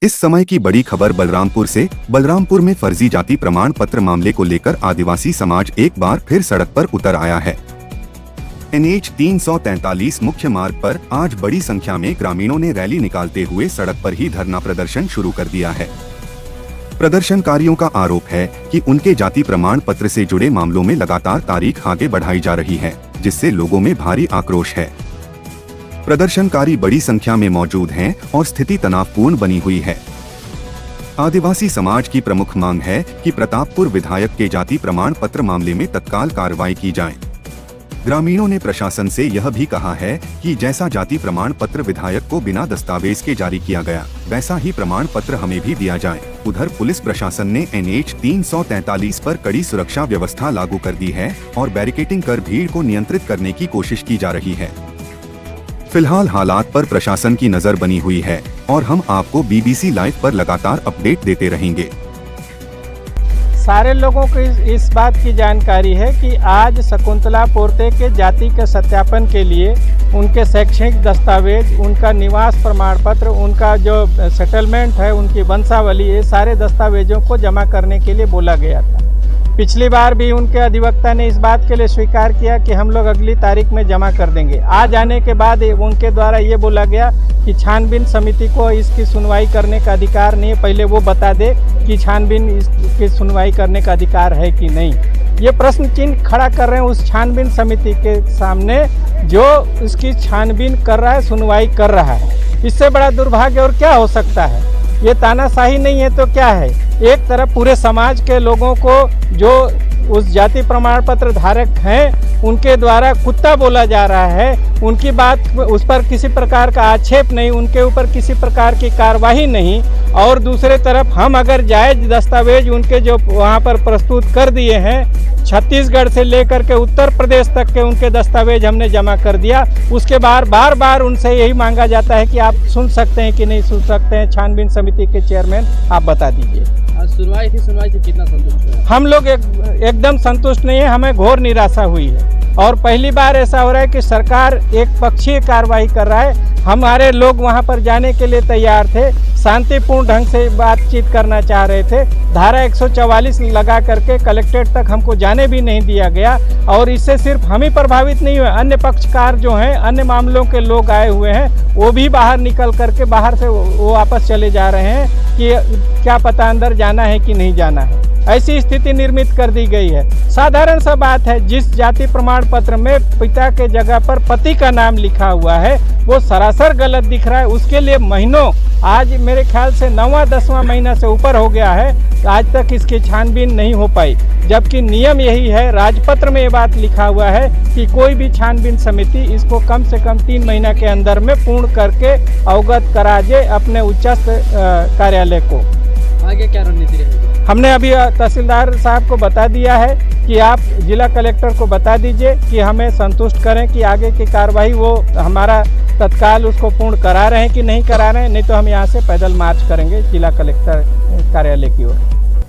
इस समय की बड़ी खबर बलरामपुर से। बलरामपुर में फर्जी जाति प्रमाण पत्र मामले को लेकर आदिवासी समाज एक बार फिर सड़क पर उतर आया है। NH 343 मुख्य मार्ग पर आज बड़ी संख्या में ग्रामीणों ने रैली निकालते हुए सड़क पर ही धरना प्रदर्शन शुरू कर दिया है। प्रदर्शनकारियों का आरोप है कि उनके जाति प्रमाण पत्र से जुड़े मामलों में लगातार तारीख आगे बढ़ाई जा रही है, जिससे लोगों में भारी आक्रोश है। प्रदर्शनकारी बड़ी संख्या में मौजूद हैं और स्थिति तनावपूर्ण बनी हुई है। आदिवासी समाज की प्रमुख मांग है कि प्रतापपुर विधायक के जाति प्रमाण पत्र मामले में तत्काल कार्रवाई की जाए। ग्रामीणों ने प्रशासन से यह भी कहा है कि जैसा जाति प्रमाण पत्र विधायक को बिना दस्तावेज के जारी किया गया, वैसा ही प्रमाण पत्र हमें भी दिया जाए। उधर पुलिस प्रशासन ने NH 343 पर कड़ी सुरक्षा व्यवस्था लागू कर दी है और बैरिकेडिंग कर भीड़ को नियंत्रित करने की कोशिश की जा रही है। फिलहाल हालात पर प्रशासन की नजर बनी हुई है और हम आपको BBC लाइव पर लगातार अपडेट देते रहेंगे। सारे लोगों को इस बात की जानकारी है कि आज शकुंतला पोर्ते के जाति के सत्यापन के लिए उनके शैक्षणिक दस्तावेज, उनका निवास प्रमाण पत्र, उनका जो सेटलमेंट है, उनकी वंशावली, ये सारे दस्तावेजों को जमा करने के लिए बोला गया था। पिछली बार भी उनके अधिवक्ता ने इस बात के लिए स्वीकार किया कि हम लोग अगली तारीख में जमा कर देंगे। आज आने के बाद उनके द्वारा ये बोला गया कि छानबीन समिति को इसकी सुनवाई करने का अधिकार नहीं है, पहले वो बता दे कि छानबीन इसकी सुनवाई करने का अधिकार है कि नहीं। ये प्रश्न चिन्ह खड़ा कर रहे हैं उस छानबीन समिति के सामने जो इसकी छानबीन कर रहा है, सुनवाई कर रहा है। इससे बड़ा दुर्भाग्य और क्या हो सकता है? ये तानाशाही नहीं है तो क्या है? एक तरफ पूरे समाज के लोगों को जो उस जाति प्रमाण पत्र धारक हैं उनके द्वारा कुत्ता बोला जा रहा है, उनकी बात उस पर किसी प्रकार का आक्षेप नहीं, उनके ऊपर किसी प्रकार की कार्रवाई नहीं, और दूसरे तरफ हम अगर जायज दस्तावेज उनके जो वहाँ पर प्रस्तुत कर दिए हैं, छत्तीसगढ़ से लेकर के उत्तर प्रदेश तक के उनके दस्तावेज हमने जमा कर दिया, उसके बाद बार बार उनसे यही मांगा जाता है कि आप सुन सकते हैं कि नहीं सुन सकते हैं। छानबीन समिति के चेयरमैन आप बता दीजिए। सुनवाई से कितना संतुष्ट है? हम लोग एकदम संतुष्ट नहीं है, हमें घोर निराशा हुई है और पहली बार ऐसा हो रहा है कि सरकार एक पक्षीय कार्रवाई कर रहा है। हमारे लोग वहां पर जाने के लिए तैयार थे, शांतिपूर्ण ढंग से बातचीत करना चाह रहे थे। धारा 144 लगा करके कलेक्ट्रेट तक हमको जाने भी नहीं दिया गया और इससे सिर्फ हम ही प्रभावित नहीं हुए, अन्य पक्षकार जो हैं, अन्य मामलों के लोग आए हुए हैं, वो भी बाहर निकल करके बाहर से वो वापस चले जा रहे हैं कि क्या पता अंदर जाना है कि नहीं जाना है। ऐसी स्थिति निर्मित कर दी गई है। साधारण सा बात है, जिस जाति प्रमाण पत्र में पिता के जगह पर पति का नाम लिखा हुआ है वो सरासर गलत दिख रहा है। उसके लिए महीनों, आज मेरे ख्याल से 9वां-10वां महीना से ऊपर हो गया है, आज तक इसकी छानबीन नहीं हो पाई, जबकि नियम यही है, राजपत्र में ये बात लिखा हुआ है कि कोई भी छानबीन समिति इसको कम से कम 3 महीना के अंदर में पूर्ण करके अवगत करा दे अपने उच्चस्थ कार्यालय को। आगे क्या रणनीति रहेगी? हमने अभी तहसीलदार साहब को बता दिया है कि आप जिला कलेक्टर को बता दीजिए कि हमें संतुष्ट करें कि आगे की कार्रवाई वो हमारा तत्काल उसको पूर्ण करा रहे हैं कि नहीं करा रहे हैं, नहीं तो हम यहाँ से पैदल मार्च करेंगे जिला कलेक्टर कार्यालय की ओर।